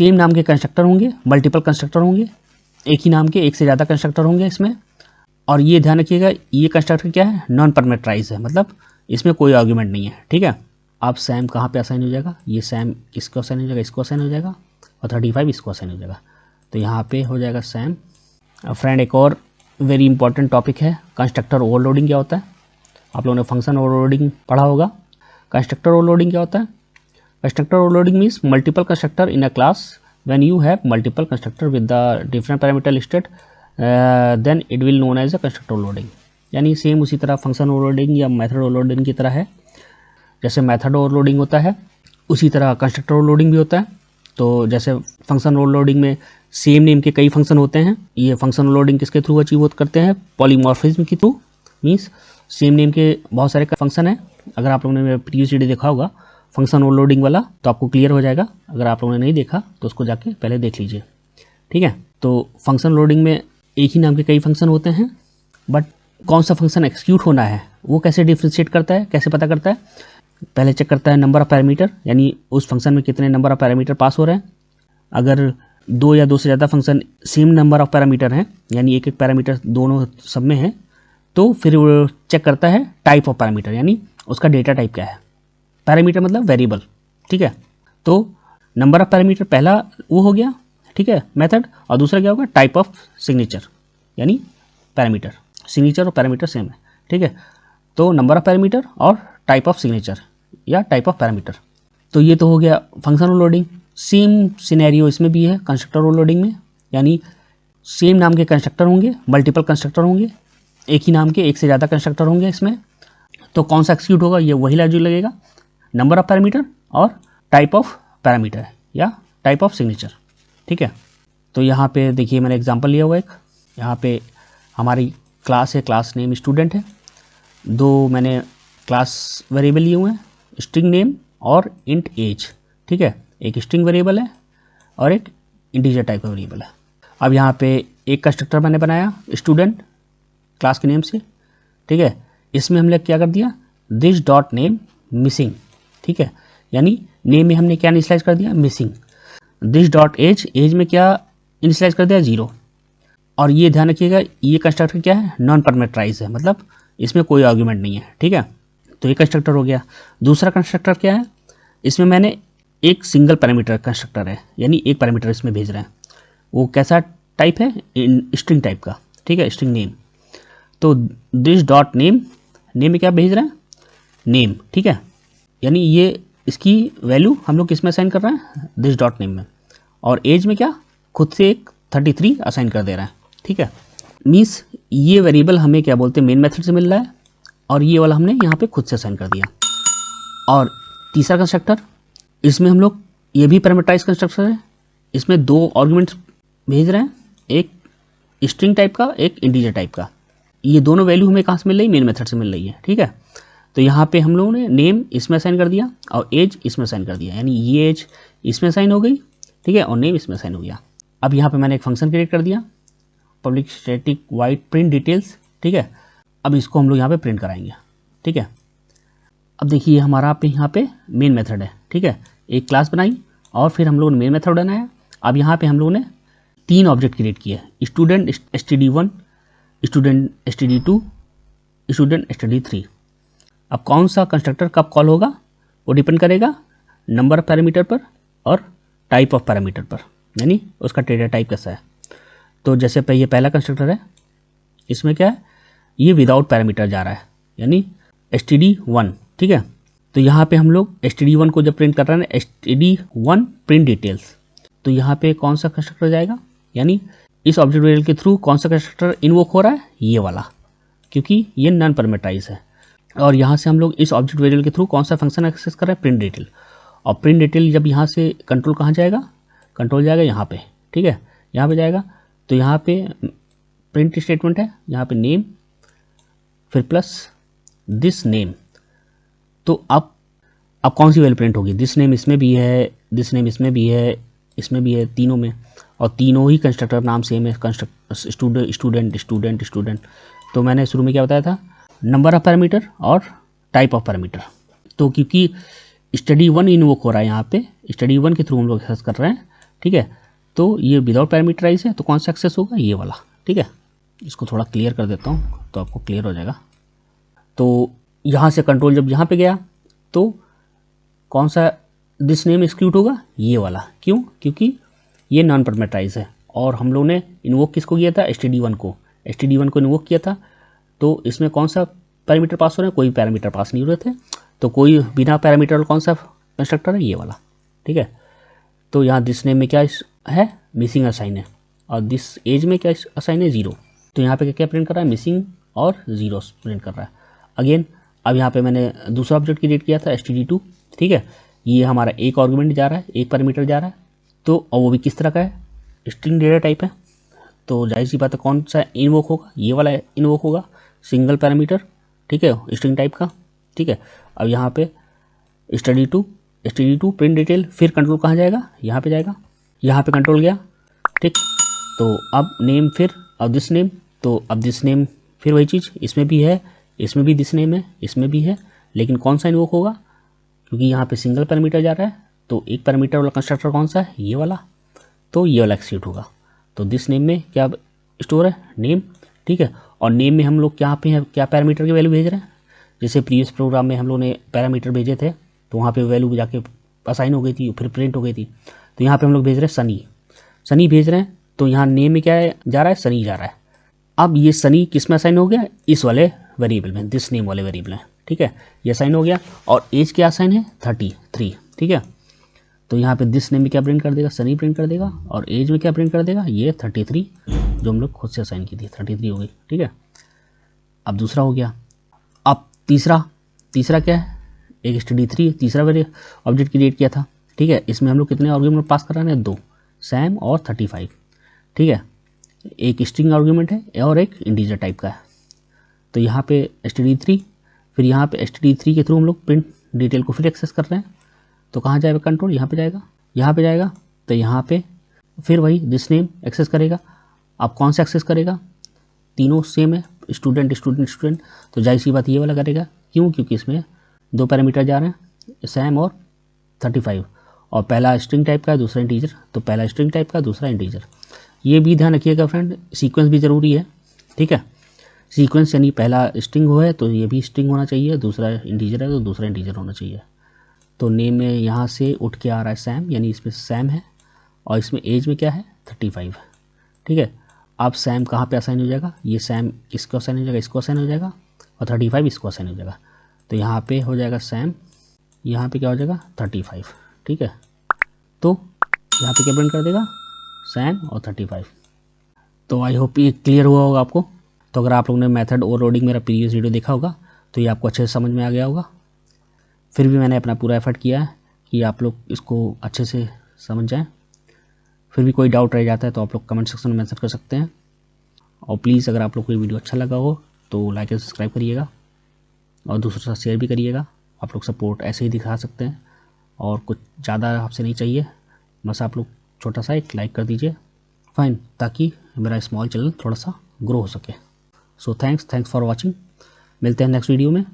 Same नाम के constructor होंगे, मल्टीपल कंस्ट्रक्टर होंगे, एक ही नाम के एक से ज़्यादा कंस्ट्रक्टर होंगे इसमें। और ये ध्यान रखिएगा, ये कंस्ट्रक्टर क्या है, नॉन पैरामीटराइज है, मतलब इसमें कोई आर्गुमेंट नहीं है, ठीक है। अब सैम कहाँ पे असाइन हो जाएगा, ये सैम इसको असाइन हो जाएगा, इसको असाइन हो जाएगा, और 35 इसको असाइन हो जाएगा। तो यहाँ पे हो जाएगा सैम। फ्रेंड एक और वेरी इंपॉर्टेंट टॉपिक है, कंस्ट्रक्टर ओवरलोडिंग क्या होता है। आप लोगों ने फंक्शन ओवरलोडिंग पढ़ा होगा। कंस्ट्रक्टर ओवरलोडिंग क्या होता है? Constructor overloading means multiple constructor in a class when you have multiple constructor with the different parameter listed then it will known as a constructor overloading. यानी सेम उसी तरह function overloading या method overloading की तरह है। जैसे method overloading होता है उसी तरह कंस्ट्रक्टर ओवरलोडिंग भी होता है। तो जैसे फंक्शन ओवरलोडिंग में सेम नेम के कई फंक्शन होते हैं। ये फंक्शन ओवरलोडिंग किसके थ्रू अचीव करते हैं? पॉलीमॉर्फिज्म के थ्रू। मीन्स सेम नेम के बहुत सारे फंक्शन हैं। अगर आप लोगों ने मेरा प्रीवियस वीडियो देखा होगा फंक्शन ओवरलोडिंग वाला तो आपको क्लियर हो जाएगा। अगर आप लोगों ने नहीं देखा तो उसको जाके पहले देख लीजिए, ठीक है। तो फंक्शन लोडिंग में एक ही नाम के कई फंक्शन होते हैं, बट कौन सा फंक्शन एक्सिक्यूट होना है वो कैसे डिफ्रेंशिएट करता है, कैसे पता करता है? पहले चेक करता है नंबर ऑफ पैरामीटर, यानी उस फंक्शन में कितने नंबर ऑफ पैरामीटर पास हो रहे हैं। अगर दो या दो से ज़्यादा function same number of parameter हैं, यानी एक एक पैरामीटर दोनों सब में है, तो फिर वो चेक करता है टाइप ऑफ पैरामीटर, यानी उसका डेटा टाइप क्या है। पैरामीटर मतलब वेरिएबल, ठीक है। तो नंबर ऑफ पैरामीटर पहला वो हो गया, ठीक है, मेथड। और दूसरा क्या होगा? टाइप ऑफ सिग्नेचर, यानी पैरामीटर। सिग्नेचर और पैरामीटर सेम है, ठीक है। तो नंबर ऑफ पैरामीटर और टाइप ऑफ सिग्नेचर या टाइप ऑफ पैरामीटर। तो ये तो हो गया फंक्शन ओवरलोडिंग। सेम सिनेरियो इसमें भी है कंस्ट्रक्टर ओवरलोडिंग में, यानी सेम नाम के कंस्ट्रक्टर होंगे, मल्टीपल कंस्ट्रक्टर होंगे, एक ही नाम के एक से ज़्यादा कंस्ट्रक्टर होंगे इसमें। तो कौन सा एक्सिक्यूट होगा? ये वही लॉजिक लगेगा, नंबर ऑफ पैरामीटर और टाइप ऑफ पैरामीटर या टाइप ऑफ सिग्नेचर, ठीक है। तो यहाँ पे देखिए मैंने एग्जांपल लिया हुआ एक, यहाँ पे हमारी क्लास है, क्लास नेम स्टूडेंट है। दो मैंने क्लास वेरिएबल लिए हुए हैं, स्ट्रिंग नेम और इंट एज, ठीक है। एक स्ट्रिंग वेरिएबल है और एक इंटीजर टाइप का वेरिएबल है। अब यहाँ पे एक कंस्ट्रक्टर मैंने बनाया स्टूडेंट क्लास के नेम से, ठीक है। इसमें हमने क्या कर दिया? दिस डॉट नेम मिसिंग, ठीक है। यानी नेम में हमने क्या इनिशियलाइज कर दिया? Missing. This dot age, age में क्या इनिशियलाइज कर दिया? 0। और ये ध्यान रखिएगा, ये कंस्ट्रक्टर क्या है? नॉन पैरामीटराइज है, मतलब इसमें कोई आर्गुमेंट नहीं है, ठीक है। तो ये कंस्ट्रक्टर हो गया। दूसरा कंस्ट्रक्टर क्या है? इसमें मैंने एक सिंगल पैरामीटर कंस्ट्रक्टर है, यानी एक पैरामीटर इसमें भेज रहे हैं। वो कैसा टाइप है? स्ट्रिंग टाइप का, ठीक है, स्ट्रिंग नेम। तो दिस डॉट नेम, नेम में क्या भेज रहे हैं? नेम, ठीक है। यानी ये इसकी वैल्यू हम लोग किस में असाइन कर रहे हैं? दिस डॉट नेम में। और एज में क्या? खुद से एक 33 असाइन कर दे रहा है, ठीक है। मीन्स ये वेरिएबल हमें क्या बोलते हैं? मेन मेथड से मिल रहा है, और ये वाला हमने यहाँ पे खुद से असाइन कर दिया। और तीसरा कंस्ट्रक्टर, इसमें हम लोग ये भी पैरामीटराइज कंस्ट्रक्टर है। इसमें दो आर्गुमेंट्स भेज रहे हैं, एक स्ट्रिंग टाइप का, एक इंटीजर टाइप का। ये दोनों वैल्यू हमें कहाँ से मिल रही है? मेन मेथड से मिल रही है, ठीक है। तो यहाँ पे हम लोगों ने नेम इसमें असाइन कर दिया और एज इसमें असाइन कर दिया, यानी ये एज इसमें असाइन हो गई, ठीक है, और नेम इसमें असाइन हो गया। अब यहाँ पे मैंने एक फंक्शन क्रिएट कर दिया, public static wide print details, ठीक है। अब इसको हम लोग यहाँ पे प्रिंट कराएंगे, ठीक है। अब देखिए हमारा यहाँ पे मेन मेथड है, ठीक है। एक क्लास बनाई और फिर हम लोगों ने मेन मेथड बनाया। अब यहाँ पे हम लोगों ने 3 ऑब्जेक्ट क्रिएट किए, student std1, student std2, student std3। अब कौन सा कंस्ट्रक्टर कब कॉल होगा वो डिपेंड करेगा नंबर ऑफ पैरामीटर पर और टाइप ऑफ पैरामीटर पर, यानी उसका डेटा टाइप कैसा है। तो जैसे ये पहला कंस्ट्रक्टर है, इसमें क्या है? ये विदाउट पैरामीटर जा रहा है, यानी std1, ठीक है। तो यहाँ पे हम लोग std1 को जब प्रिंट कर रहे हैं std1 प्रिंट डिटेल्स, तो यहाँ पे कौन सा कंस्ट्रक्टर जाएगा? यानी इस ऑब्जेक्ट वेरिएबल के थ्रू कौन सा कंस्ट्रक्टर इन्वोक हो रहा है? ये वाला, क्योंकि ये नॉन पैरामीटराइज है। और यहाँ से हम लोग इस ऑब्जेक्ट वेरिएबल के थ्रू कौन सा फंक्शन एक्सेस कर रहे हैं? Print detail. और प्रिंट डिटेल जब यहाँ से कंट्रोल कहाँ जाएगा? कंट्रोल जाएगा यहाँ पे, ठीक है, यहाँ पे जाएगा। तो यहाँ पे प्रिंट स्टेटमेंट है, यहाँ पे नेम फिर प्लस दिस नेम। तो अब कौन सी वैल्यू प्रिंट होगी? दिस नेम इसमें भी है, दिस नेम इसमें भी है, इसमें भी है, तीनों में। और तीनों ही कंस्ट्रक्टर नाम सेम है, स्टूडेंट। तो मैंने शुरू में क्या बताया था? नंबर ऑफ पैरामीटर और टाइप ऑफ पैरामीटर। तो क्योंकि std1 इन्वोक हो रहा है यहाँ पे, std1 के थ्रू हम लोग एक्सेस कर रहे हैं, ठीक है। तो ये विदाउट पैरामीटराइज है, तो कौन सा एक्सेस होगा, ये वाला। ठीक है, इसको थोड़ा क्लियर कर देता हूँ तो आपको क्लियर हो जाएगा। तो यहाँ से कंट्रोल जब यहाँ पे गया तो कौन सा दिस नेम एक्सिक्यूट होगा, ये वाला। क्यों, क्योंकि ये नॉन पैरामीटराइज है और हम लोग ने इन्वोक किसको किया था, std1 को, std1 को इन्वोक किया था। तो इसमें कौन सा पैरामीटर पास हो रहे हैं, कोई पैरामीटर पास नहीं हो रहे थे। तो कोई बिना पैरामीटर वाला कौन सा कंस्ट्रक्टर है, ये वाला। ठीक है, तो यहाँ दिस नेम में क्या है, मिसिंग असाइन है, और दिस एज में क्या असाइन है, 0। तो यहाँ पे क्या प्रिंट कर रहा है, मिसिंग और 0 प्रिंट कर रहा है। अगेन अब यहाँ पे मैंने दूसरा ऑब्जेक्ट क्रिएट किया था std2। ठीक है, ये हमारा एक आर्गुमेंट जा रहा है, एक पैरामीटर जा रहा है। तो और वो भी किस तरह का है, स्ट्रिंग डेटा टाइप है। तो जाहिर सी बात है कौन सा इन्वोक होगा, ये वाला इन्वोक होगा, सिंगल पैरामीटर। ठीक है, स्ट्रिंग टाइप का। ठीक है, अब यहाँ पे std2 प्रिंट डिटेल, फिर कंट्रोल कहाँ जाएगा, यहाँ पे जाएगा, यहाँ पे कंट्रोल गया। ठीक, तो अब नेम, फिर अब दिस नेम, तो अब दिस नेम फिर वही चीज़, इसमें भी है, इसमें भी दिस नेम है, इसमें भी है, लेकिन कौन सा इन्वोक होगा, क्योंकि यहाँ पे सिंगल पैरामीटर जा रहा है। तो एक पैरामीटर वाला कंस्ट्रक्टर कौन सा है, ये वाला। तो ये वाला एक्सिक्यूट होगा। तो दिस नेम में क्या स्टोर है, नेम। ठीक है, और नेम में हम लोग क्या पे हैं, क्या पैरामीटर की वैल्यू भेज रहे हैं। जैसे प्रीवियस प्रोग्राम में हम लोग ने पैरामीटर भेजे थे तो वहाँ पे वैल्यू जाके असाइन हो गई थी, फिर प्रिंट हो गई थी। तो यहाँ पे हम लोग भेज रहे हैं सनी भेज रहे हैं। तो यहाँ नेम में क्या है, जा रहा है, सनी जा रहा है। अब ये सनी किस में असाइन हो गया, इस वाले वेरिएबल में, दिस नेम वाले वेरिएबल में। ठीक है, ये असाइन हो गया। और एज क्या असाइन है, 33। ठीक है, तो यहाँ पे दिस नेम में क्या प्रिंट कर देगा, सनी प्रिंट कर देगा, और एज में क्या प्रिंट कर देगा, ये 33 जो हम लोग खुद से असाइन की थी, 33 हो गई। ठीक है, अब दूसरा हो गया। अब तीसरा क्या है, एक std3 तीसरा ऑब्जेक्ट क्रिएट किया था। ठीक है, इसमें हम लोग कितने आर्गुमेंट पास कर रहे हैं, 2, सैम और 35। ठीक है, एक स्ट्रिंग आर्गुमेंट है और एक इंटीजर टाइप का है। तो यहाँ पे std3, फिर यहाँ पे std3 के थ्रू हम लोग प्रिंट डिटेल को फिर एक्सेस कर रहे हैं। तो कहाँ जाएगा कंट्रोल, यहाँ पे जाएगा, यहाँ पे जाएगा। तो यहाँ पे फिर वही दिस नेम एक्सेस करेगा। अब कौन सा एक्सेस करेगा, तीनों सेम है, स्टूडेंट स्टूडेंट स्टूडेंट। तो जाहिर सी बात ये वाला करेगा। क्यों, क्योंकि इसमें 2 पैरामीटर जा रहे हैं, सैम और 35, और पहला स्ट्रिंग टाइप का है, दूसरा इंटीजर। तो पहला स्ट्रिंग टाइप का, दूसरा इंटीजर। ये भी ध्यान रखिएगा फ्रेंड, सीक्वेंस भी ज़रूरी है। ठीक है, सीक्वेंस यानी पहला स्ट्रिंग हो है तो ये भी स्ट्रिंग होना चाहिए, दूसरा इंटीजर है तो दूसरा इंटीजर होना चाहिए। तो नेम में यहाँ से उठ के आ रहा है सैम, यानी इसमें सैम है, और इसमें एज में क्या है, 35। ठीक है, अब सैम कहाँ पे असाइन हो जाएगा, ये सैम इसको असाइन हो जाएगा, इसको असाइन हो जाएगा, और 35 इसको असाइन हो जाएगा। तो यहाँ पे हो जाएगा सैम, यहाँ पे क्या हो जाएगा, 35। ठीक है, तो यहाँ पे क्या प्रिंट कर देगा, सैम और 35। तो आई होप ये क्लियर हुआ होगा आपको। तो अगर आप लोगों ने मेथड ओवरलोडिंग मेरा प्रीवियस वीडियो देखा होगा तो ये आपको अच्छे से समझ में आ गया होगा। फिर भी मैंने अपना पूरा एफर्ट किया है कि आप लोग इसको अच्छे से समझ जाएं। फिर भी कोई डाउट रह जाता है तो आप लोग कमेंट सेक्शन में मेंशन कर सकते हैं। और प्लीज़ अगर आप लोग को ये वीडियो अच्छा लगा हो तो लाइक एंड सब्सक्राइब करिएगा, और दूसरों के साथ शेयर भी करिएगा। आप लोग सपोर्ट ऐसे ही दिखा सकते हैं, और कुछ ज़्यादा आपसे नहीं चाहिए, बस आप लोग छोटा सा एक लाइक कर दीजिए, फाइन, ताकि मेरा स्मॉल चैनल थोड़ा सा ग्रो हो सके। So thanks for watching. मिलते हैं नेक्स्ट वीडियो में।